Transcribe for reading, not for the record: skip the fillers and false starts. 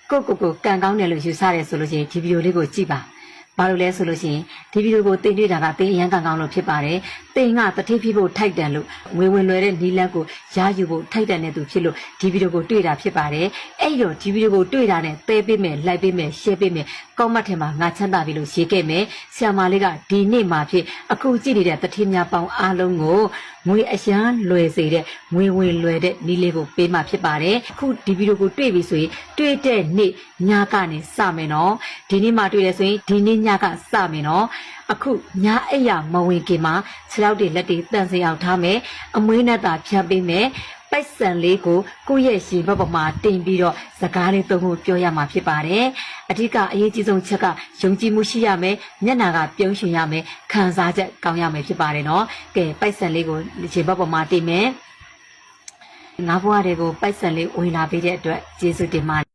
ကိုကန်ကောင်းတယ်လို့ယူဆရဲဆိုလို့ရှိရင်ဒီဗီဒီယိုလေးကိုကြည့်ပါဘာလို့လဲဆိုလို့ရှိရင်ဒီဗီဒီယိုကိုတင်တွေ့တာကတင်အရန်ကန်ကောင်းလို့ဖြစ်ပါတယ်တင်ကတတိဖြစ်ဖို့ထိုက်တန်လို့ငွေဝင်လွယ်တဲ့နီလန်းကိုရယူဖို့ထိုက်တန်တဲ့သူဖြစ်လို့ဒီဗီဒီယိုကိုတွေ့တာဖြစ်ပါတယ်အဲ့တော့ဒီဗီဒီယိုကိုတွေ့တာနဲ့သဲပေးမယ်လိုက်ပေးမယ်ရှယ်ပေးမယ်ကောမတ်ထဲမှာငါချမ်းသာပြီလို့ရေးခဲ့မယ်ဆရာမလေးကဒီနေ့မှာဖြစ်အခုကြည့်နေတဲ့တတိများပေါင်းအားလုံးကိုငွေအရန်လွယ်စေတဲ့ငွေဝင်လွယ်တဲ့နီးလေးကိုပေးမှဖြစ်ပါတယ်အခုဒီဗီဒီယိုကိုတွေ့ပြီဆိုရင်တွေ့တဲ့နေ့ညကနေစမယ်နော်ဒီနေ့မှတွေ့ရဆိုရင်ဒီနေ့ညကစမယ်နော်အခုညအိပ်ရမဝင်ခင်မှာခြေထောက်တွေလက်တွေတန်စင်အောင်ထားမယ်အမွေးနဲ့သာဖြတ်ပေးမယ်ပိုက်ဆံလေးကိုကိုယ့်ရဲ့ရှင်ဘက်ပေါ်မှာတင်ပြီးတော့စကားလေးသုံးဖို့ပြောရမှာဖြစ်ပါတယ်အဓိကအရေးကြီးဆုံးချက်ကယုံကြည်မှုရှိရမယ်မျက်နှာကပြုံးရွှင်ရမယ်ခံစားချက်ကောင်းရမယ်ဖြစ်ပါတယ်နော်ကဲပိုက်ဆံလေးကိုရှင်ဘက်ပေါ်မှာတင်မယ်ငါးဘွားတွေကိုပိုက်ဆံလေးဝင်လာပေးတဲ့အတွက်ကျေးဇူးတင်ပါတယ်